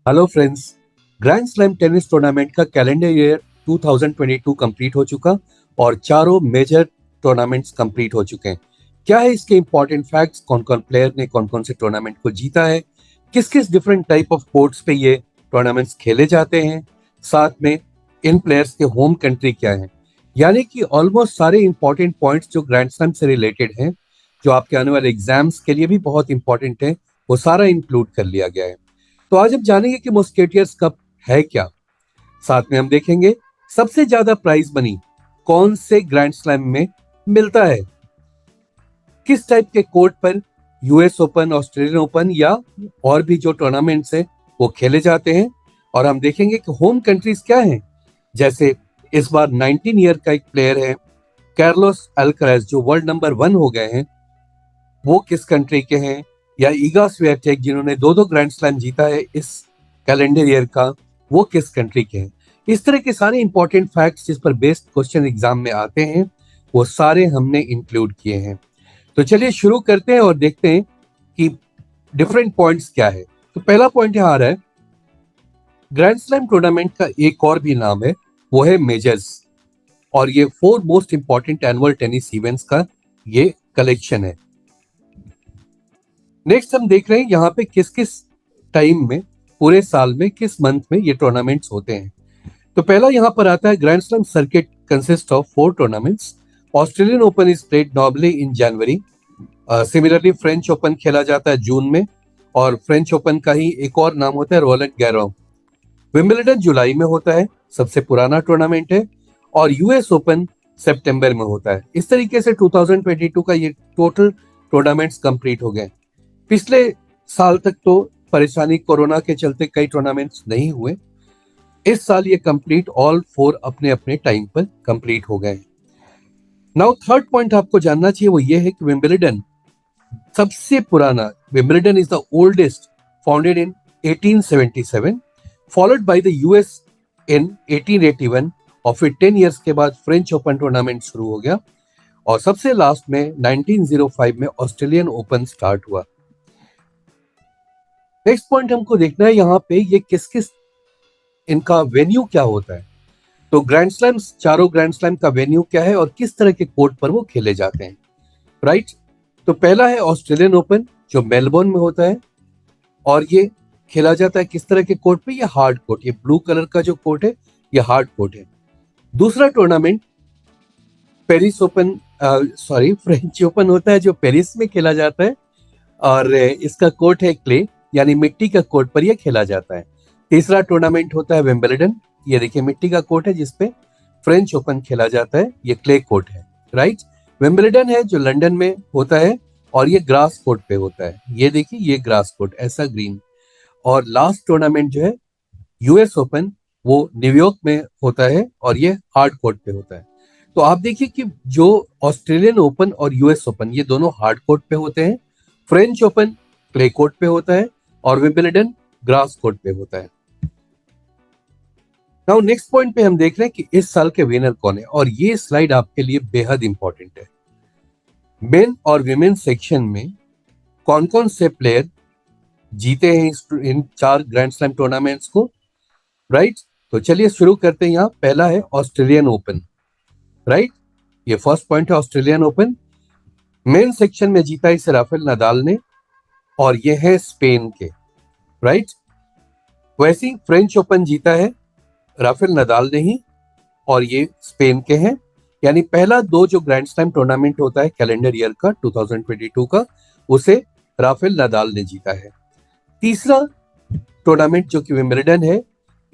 Hello friends. Grand slam tennis tournament का calendar year 2022 complete हो चुका और चारों मेजर टूर्नामेंट्स कंप्लीट हो चुके हैं। क्या है इसके इंपॉर्टेंट फैक्ट्स, कौन कौन प्लेयर ने कौन कौन से टूर्नामेंट को जीता है, किस किस डिफरेंट टाइप ऑफ कोर्ट्स पे ये टूर्नामेंट्स खेले जाते हैं, साथ में इन प्लेयर्स के होम कंट्री क्या है। यानी कि ऑलमोस्ट सारे इंपॉर्टेंट पॉइंट्स जो ग्रैंड स्लैम से रिलेटेड हैं, जो आपके आने वाले एग्जाम्स के लिए भी बहुत इंपॉर्टेंट है, वो सारा इंक्लूड कर लिया गया है। तो आज हम जानेंगे कि मस्केटियर्स कप है क्या। साथ में हम देखेंगे सबसे ज्यादा प्राइज मनी कौन से ग्रैंड स्लैम में मिलता है, किस टाइप के कोर्ट पर यूएस ओपन, ऑस्ट्रेलियन ओपन या और भी जो टूर्नामेंट्स हैं वो खेले जाते हैं। और हम देखेंगे कि होम कंट्रीज क्या हैं। जैसे इस बार 19 ईयर का एक प्लेयर है कार्लोस अल्कराज, जो वर्ल्ड नंबर 1 हो गए हैं, वो किस कंट्री के हैं। या ईगा स्वियाटेक, जिन्होंने दो दो ग्रैंड स्लैम जीता है इस कैलेंडर ईयर का, वो किस कंट्री के हैं। इस तरह के सारे इंपॉर्टेंट फैक्ट्स जिस पर बेस्ड क्वेश्चन एग्जाम में आते हैं, वो सारे हमने इंक्लूड किए हैं। तो चलिए शुरू करते हैं और देखते हैं कि डिफरेंट पॉइंट्स क्या है। तो पहला पॉइंट यहाँ आ रहा है, ग्रैंड स्लैम टूर्नामेंट का एक और भी नाम है, वो है मेजर्स। और ये 4 most important annual tennis events का ये कलेक्शन है। नेक्स्ट हम देख रहे हैं यहाँ पे किस किस टाइम में, पूरे साल में किस मंथ में ये टूर्नामेंट्स होते हैं। तो पहला यहाँ पर आता है, grand slam circuit consist of 4 tournaments. Australian open is played normally in January. Similarly French open खेला जाता है जून में, और फ्रेंच ओपन का ही एक और नाम होता है रोलैंड गैरो। विंबलडन जुलाई में होता है, सबसे पुराना टूर्नामेंट है। और यूएस ओपन सितंबर में होता है। इस तरीके से 2022 का ये टोटल टूर्नामेंट्स कंप्लीट हो गए। पिछले साल तक तो परेशानी कोरोना के चलते कई टूर्नामेंट्स नहीं हुए। इस साल ये कंप्लीट ऑल 4 अपने अपने टाइम पर कंप्लीट हो गए। नाउ थर्ड पॉइंट आपको जानना चाहिए, वो ये है कि विंबलडन सबसे पुराना, Wimbledon is the oldest, founded in 1877, followed by the US in 1881। और फिर 10 इयर्स के बाद फ्रेंच ओपन टूर्नामेंट शुरू हो गया, और सबसे लास्ट में 1905 में ऑस्ट्रेलियन ओपन स्टार्ट हुआ। नेक्स्ट पॉइंट हमको देखना है यहाँ पे, ये किस किस, इनका वेन्यू क्या होता है। तो ग्रैंड स्लैम्स, चारों ग्रैंड स्लैम का वेन्यू क्या है और किस तरह के कोर्ट पर वो खेले जाते हैं, राइट। तो पहला है ऑस्ट्रेलियन ओपन, जो मेलबोर्न में होता है। और ये खेला जाता है किस तरह के कोर्ट पे, ये हार्ड कोर्ट, ये ब्लू कलर का जो कोर्ट है, ये हार्ड कोर्ट है। दूसरा tournament Paris open, sorry French open होता है, जो पेरिस में खेला जाता है। और इसका कोर्ट है क्ले, यानी मिट्टी का कोर्ट पर यह खेला जाता है। तीसरा टूर्नामेंट होता है विंबलडन, ये देखिए मिट्टी का कोर्ट है जिसपे फ्रेंच ओपन खेला जाता है, ये क्ले कोर्ट है, राइट। विंबलडन है जो लंदन में होता है, और ये ग्रास कोर्ट पे होता है, ये देखिए ये ग्रास कोर्ट ऐसा ग्रीन। और लास्ट टूर्नामेंट जो है यूएस ओपन, वो न्यूयॉर्क में होता है, और ये हार्ड कोर्ट पे होता है। तो आप देखिए कि जो ऑस्ट्रेलियन ओपन और यूएस ओपन, ये दोनों हार्ड कोर्ट पे होते हैं। फ्रेंच ओपन क्ले कोर्ट पे होता है, और विंबलडन ग्रास कोर्ट पे होता है। नाउ नेक्स्ट पॉइंट पे हम देख रहे हैं कि इस साल के विनर कौन है, और ये स्लाइड आपके लिए बेहद इंपॉर्टेंट है। मेन और विमेन सेक्शन में कौन कौन से प्लेयर जीते हैं इन 4 ग्रैंड स्लैम टूर्नामेंट्स को, राइट। तो चलिए शुरू करते हैं। यहाँ पहला है ऑस्ट्रेलियन ओपन, राइट। ये फर्स्ट पॉइंट है ऑस्ट्रेलियन ओपन। मेन सेक्शन में जीता इसे राफेल नदाल ने, और ये है स्पेन के, राइट। वैसे ही फ्रेंच ओपन जीता है राफेल नदाल ने ही, और ये स्पेन के हैं। यानी पहला 2 जो ग्रैंड स्लैम टूर्नामेंट होता है कैलेंडर ईयर का 2022 का, उसे राफेल नदाल ने जीता है। तीसरा टूर्नामेंट जो कि विंबलडन है,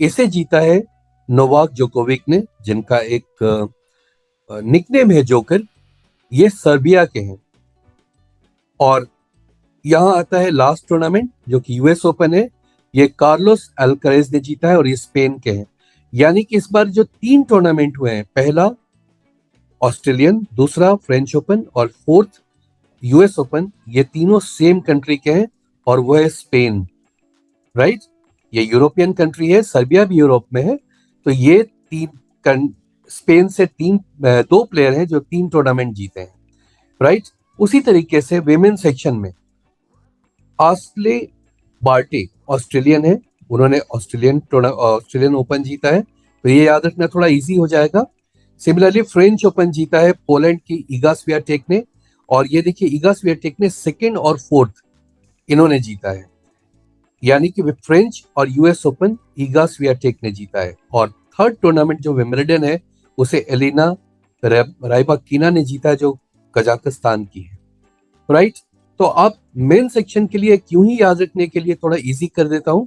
इसे जीता है नोवाक जोकोविक ने, जिनका एक निकनेम है जोकर। ये सर्बिया के हैं। और यहाँ आता है लास्ट टूर्नामेंट जो कि यूएस ओपन है, ये कार्लोस अल्करेज ने जीता है, और ये स्पेन के हैं। यानी कि इस बार जो 3 टूर्नामेंट हुए हैं, पहला ऑस्ट्रेलियन, दूसरा फ्रेंच ओपन, और फोर्थ यूएस ओपन, ये तीनों सेम कंट्री के हैं, और वो है स्पेन, राइट। ये यूरोपियन कंट्री है, सर्बिया भी यूरोप में है। तो ये स्पेन से 2 प्लेयर हैं जो 3 टूर्नामेंट जीते हैं, राइट। उसी तरीके से विमेन सेक्शन में आस्ले बार्टी ऑस्ट्रेलियन है, उन्होंने ऑस्ट्रेलियन ओपन जीता है, तो ये याद रखना थोड़ा इजी हो जाएगा। सिमिलरली फ्रेंच ओपन जीता है पोलैंड की इगा स्वियाटेक ने, और ये देखिए इगा स्वियाटेक ने सेकेंड और फोर्थ इन्होंने जीता है, यानी कि फ्रेंच और यूएस ओपन इगा स्वियाटेक ने जीता है। और थर्ड टूर्नामेंट जो विंबलडन है उसे एलिना राइबाकिना ने जीता है, जो कजाकिस्तान की है, राइट। तो आप मेन सेक्शन के लिए क्यों ही याद रखने के लिए थोड़ा इजी कर देता हूं।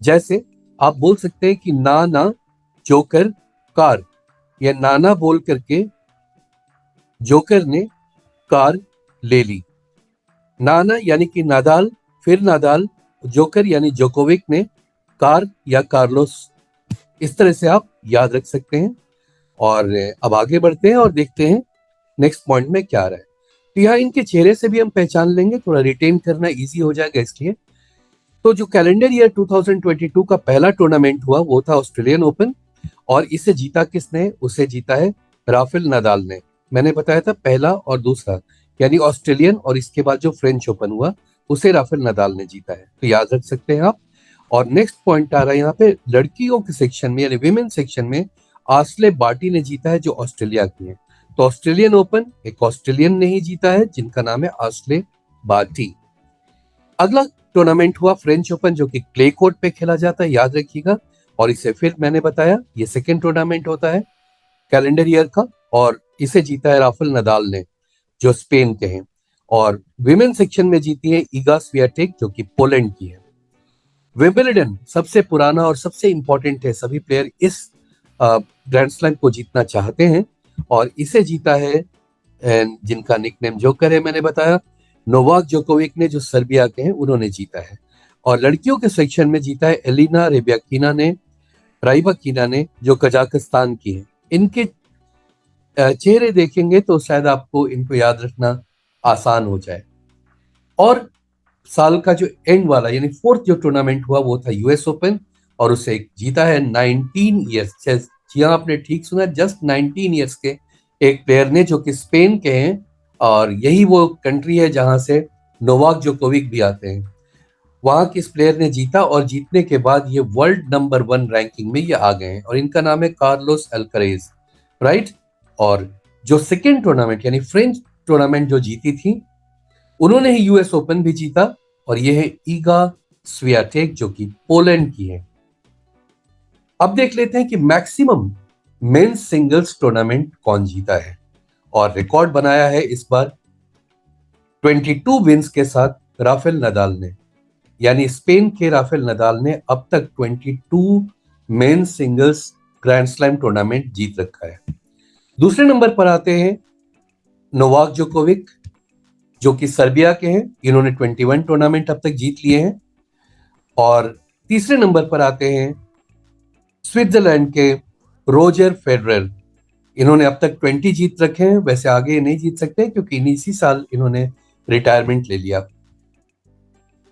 जैसे आप बोल सकते हैं कि नाना जोकर कार, या नाना बोल करके जोकर ने कार ले ली। नाना यानी कि नादाल, फिर नादाल, जोकर यानी जोकोविक ने कार या कार्लोस, इस तरह से आप याद रख सकते हैं। और अब आगे बढ़ते हैं और देखते हैं नेक्स्ट पॉइंट में क्या आ रहा है। तो यहाँ इनके चेहरे से भी हम पहचान लेंगे, थोड़ा रिटेन करना इजी हो जाएगा इसलिए। तो जो कैलेंडर ईयर 2022 का पहला टूर्नामेंट हुआ वो था ऑस्ट्रेलियन ओपन, और इसे जीता किसने, उसे जीता है राफेल नदाल ने। मैंने बताया था पहला और दूसरा, यानी ऑस्ट्रेलियन और इसके बाद जो फ्रेंच ओपन हुआ उसे राफेल नदाल ने जीता है, तो याद रख सकते हैं आप। और नेक्स्ट पॉइंट आ रहा है यहाँ पे लड़कियों के सेक्शन में, यानी विमेन सेक्शन में आस्ले बार्टी ने जीता है, जो ऑस्ट्रेलिया की है। तो ऑस्ट्रेलियन ओपन एक ऑस्ट्रेलियन ने ही जीता है जिनका नाम है आस्ले बार्टी। अगला टूर्नामेंट हुआ फ्रेंच ओपन, जो कि क्ले कोर्ट पे खेला जाता है, याद रखिएगा। और इसे फिर मैंने बताया ये सेकेंड टूर्नामेंट होता है कैलेंडर ईयर का, और इसे जीता है राफेल नदाल ने, जो स्पेन के हैं। और विमेन सेक्शन में जीती है इगा स्वियाटेक, जो कि पोलैंड की है। विंबलडन सबसे पुराना और सबसे इंपॉर्टेंट है, सभी प्लेयर इस ग्रैंड स्लैम को जीतना चाहते हैं, और इसे जीता है जिनका निकनेम जोकर है, मैंने बताया नोवाक जोकोविक ने, जो सर्बिया के हैं, उन्होंने जीता है। और लड़कियों के सेक्शन में जीता है एलिना राइबाकिना ने, जो कजाकिस्तान की है। इनके चेहरे देखेंगे तो शायद आपको इनको याद रखना आसान हो जाए। और साल का जो एंड वाला यानी फोर्थ जो टूर्नामेंट हुआ वो था यूएस ओपन, और उसे जीता है 19 ईयर्स, जी हाँ आपने ठीक सुना, जस्ट 19 ईयर्स के एक प्लेयर ने, जो कि स्पेन के हैं, और यही वो कंट्री है जहां से नोवाक जोकोविक भी आते हैं। वहां के इस प्लेयर ने जीता, और जीतने के बाद ये वर्ल्ड नंबर 1 रैंकिंग में ये आ गए हैं, और इनका नाम है कार्लोस अल्करेज, राइट। और जो सेकेंड टूर्नामेंट यानी फ्रेंच टूर्नामेंट जो जीती थी, उन्होंने ही यूएस ओपन भी जीता, और यह है ईगा स्वियाटेक, जो कि पोलैंड की है। अब देख लेते हैं कि मैक्सिमम मेंस सिंगल्स टूर्नामेंट कौन जीता है, और रिकॉर्ड बनाया है इस बार 22 विंस के साथ राफेल नदाल ने, यानी स्पेन के राफेल नदाल ने अब तक 22 men's singles grand slam tournament जीत रखा है। दूसरे नंबर पर आते हैं नोवाक जोकोविक, जो कि सर्बिया के हैं, इन्होंने 21 टूर्नामेंट अब तक जीत लिए हैं। और तीसरे नंबर पर आते हैं स्विट्जरलैंड के रोजर फेडरर, इन्होंने अब तक 20 जीत रखे हैं, वैसे आगे नहीं जीत सकते क्योंकि इसी साल इन्होंने रिटायरमेंट ले लिया।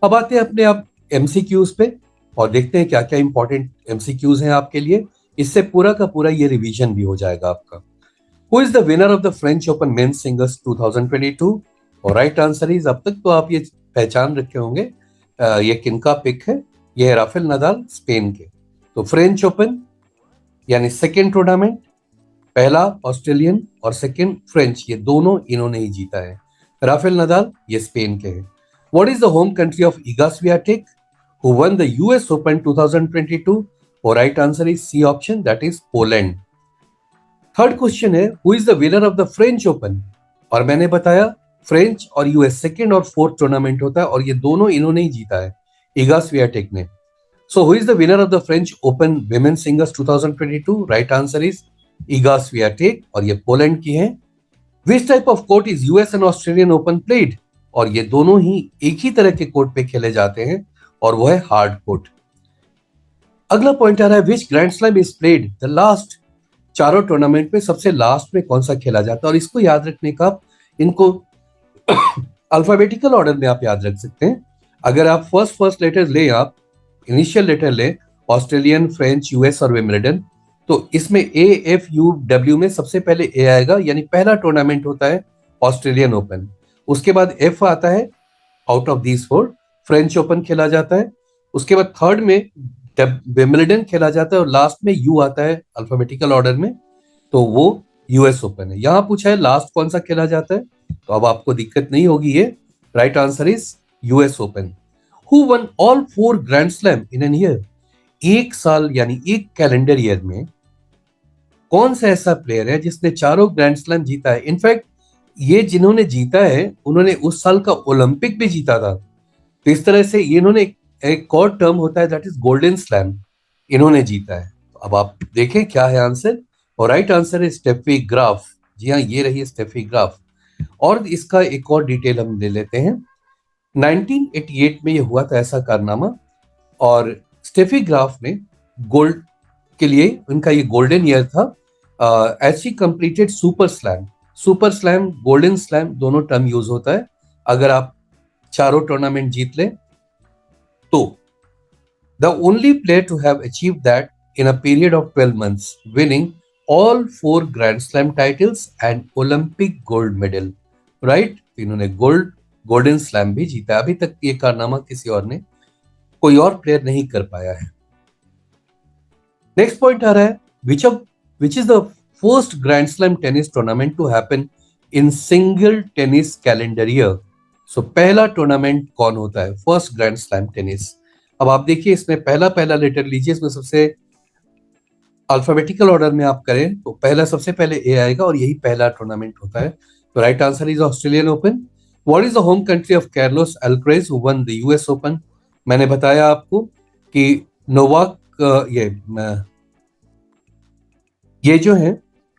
अब आते हैं अपने आप एमसीक्यूज पे, और देखते हैं क्या क्या इंपॉर्टेंट एमसीक्यूज हैं आपके लिए, इससे पूरा का पूरा ये रिवीजन भी हो जाएगा आपका। Who is the winner of the French open men's singles 2022? और राइट आंसर इज, अब तक तो आप ये पहचान रखे होंगे ये किनका पिक है, ये है राफेल नदाल स्पेन के। तो फ्रेंच ओपन यानी सेकेंड टूर्नामेंट, पहला ऑस्ट्रेलियन और सेकेंड फ्रेंच, ये दोनों इन्होंने ही जीता है। राफेल नदाल ये स्पेन के हैं। What is the home country of Iga Swiatek who won the US Open 2022? और right answer is C option, that is Poland. Third question है who is the winner of the French Open? और मैंने बताया French और US second और fourth tournament होता है, और ये दोनों इन्होंने ही जीता है, इगा स्वियाटेक ने। So who is the winner of the French open women singles 2022? Right answer is Iga Swiatek, और ये पोलैंड की है। Which type of court is US and Australian open played? और ये दोनों ही एक ही तरह के कोर्ट पे खेले जाते हैं, और वो है हार्ड कोर्ट। अगला पॉइंट आ रहा है which grand slam is played the last? चारों टूर्नामेंट में सबसे लास्ट में कौन सा खेला जाता है, और इसको याद रखने का इनको अल्फाबेटिकल ऑर्डर में आप याद रख सकते हैं। अगर आप फर्स्ट लेटर ले, आप इनिशियल लेटर ले, ऑस्ट्रेलियन, फ्रेंच, यूएस और विंबलडन, तो इसमें ए एफ यू डब्ल्यू में सबसे पहले ए आएगा, यानी पहला टूर्नामेंट होता है ऑस्ट्रेलियन ओपन। उसके बाद एफ आता है, out of these four French open खेला जाता है। उसके बाद थर्ड में जब विंबलडन खेला जाता है और लास्ट में यू आता है अल्फाबेटिकल ऑर्डर में, तो वो यूएस ओपन है। यहां पूछा है लास्ट कौन सा खेला जाता है, तो अब आपको दिक्कत नहीं होगी। ये right answer is US open. Who one all 4 grand slam in an year? एक साल यानी एक कैलेंडर ईयर में कौन सा ऐसा प्लेयर है जिसने चारों ग्रैंड स्लैम जीता है? इनफैक्ट ये जिन्होंने जीता है उन्होंने उस साल का ओलंपिक भी जीता था। तो इस तरह से इन्होंने एक और टर्म होता है दैट इज गोल्डन स्लैम, इन्होंने जीता है। तो अब आप देखें क्या है आंसर, और राइट आंसर है स्टेफी ग्राफ। जी हाँ, ये रही स्टेफी ग्राफ। और इसका एक और डिटेल हम ले लेते हैं। 1988 में ये हुआ था ऐसा कारनामा, और स्टेफी ग्राफ ने गोल्ड के लिए उनका ये गोल्डन ईयर था। As she completed super slam, super slam golden slam दोनों टर्म यूज होता है अगर आप चारों टूर्नामेंट जीत लें तो। The only player to have achieve that in a period of 12 months, winning all 4 grand slam titles and Olympic gold medal. Right, इन्होंने गोल्डन स्लैम भी जीता। अभी तक ये कारनामा किसी और ने, कोई और प्लेयर नहीं कर पाया है। नेक्स्ट पॉइंट आ रहा है, which is the first grand slam tennis tournament to happen in single tennis calendar year? So पहला टूर्नामेंट कौन होता है, फर्स्ट ग्रैंड स्लैम टेनिस? अब आप देखिए इसमें पहला पहला लेटर लीजिए, इसमें सबसे अल्फाबेटिकल ऑर्डर में आप करें तो पहला सबसे पहले ए आएगा और यही पहला टूर्नामेंट होता है। तो right answer is Australian open. What is the home country of Carlos अल्करेज who won the US open? मैंने बताया आपको कि नोवाक ये जो है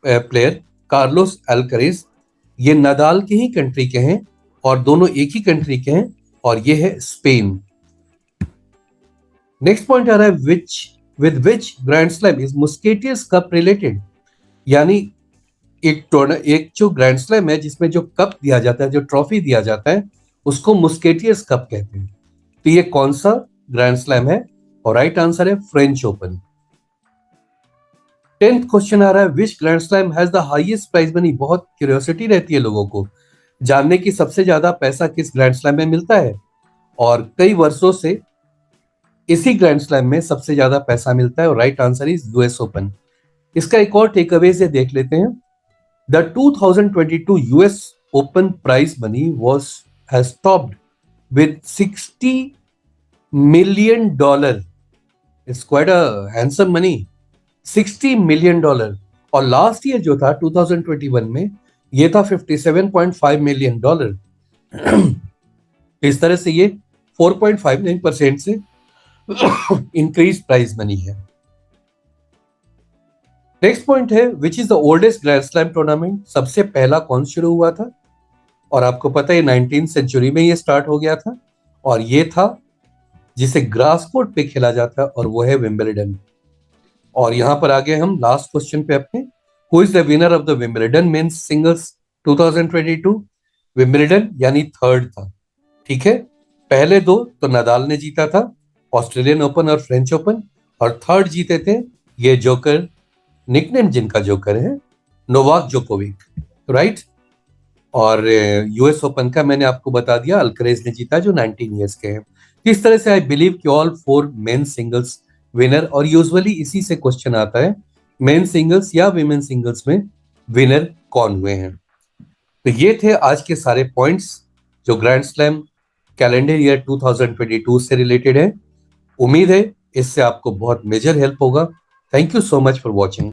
प्लेयर कार्लोस अल्करेज, ये नदाल के ही कंट्री के हैं और दोनों एक ही कंट्री के हैं, और ये है स्पेन। नेक्स्ट पॉइंट आ रहा है, with which grand slam is Musketeers cup related? यानी एक जो ग्रैंड स्लैम है जिसमें जो कप दिया जाता है, जो ट्रॉफी दिया जाता है, उसको मुस्केटियस कप कहते हैं। तो ये कौन सा ग्रैंड स्लैम है? और राइट आंसर है फ्रेंच ओपन। 10th क्वेश्चन आ रहा है, which grand slam has the highest prize money? बहुत क्यूरियोसिटी रहती है लोगों को जानने की सबसे ज्यादा पैसा किस ग्रैंड स्लैम में मिलता है, और कई वर्षों से इसी ग्रैंड स्लैम में सबसे ज्यादा पैसा मिलता है, और right answer is US Open. इसका एक और टेक अवे से देख लेते हैं। The 2022 US Open prize money was has topped with $60 million. It's quite a handsome money, $60 million। और लास्ट ईयर जो था 2021 में ये था $57.5 million। इस तरह से ये 4.59% से इंक्रीज प्राइज मनी है। नेक्स्ट पॉइंट है, which is the oldest grand slam tournament? सबसे पहला कौन शुरू हुआ था? और आपको पता है 19th सेंचुरी में ये स्टार्ट हो गया था, और ये था जिसे ग्रास कोर्ट पे खेला जाता है, और वो है विंबलडन। और यहां पर आगे हम लास्ट क्वेश्चन पे अपने, who is the winner of the Wimbledon men's singles 2022? Wimbledon यानी थर्ड था, ठीक है। पहले दो तो नदाल ने जीता था, ऑस्ट्रेलियन ओपन और फ्रेंच ओपन, और थर्ड जीते थे ये जोकर, निकनेम जिनका जोकर है, नोवाक जोकोविक। राइट, और यूएस ओपन का मैंने आपको बता दिया, अल्करेज ने जीता जो 19 ईयर्स के हैं। इस तरह से आई बिलीव कि ऑल 4 मेन सिंगल्स विनर, और यूजुअली इसी से क्वेश्चन आता है मेन सिंगल्स या विमेन सिंगल्स में विनर कौन हुए हैं। तो ये थे आज के सारे पॉइंट्स जो ग्रैंड स्लैम कैलेंडर ईयर 2022 से रिलेटेड है। उम्मीद है इससे आपको बहुत मेजर हेल्प होगा। Thank you so much for watching.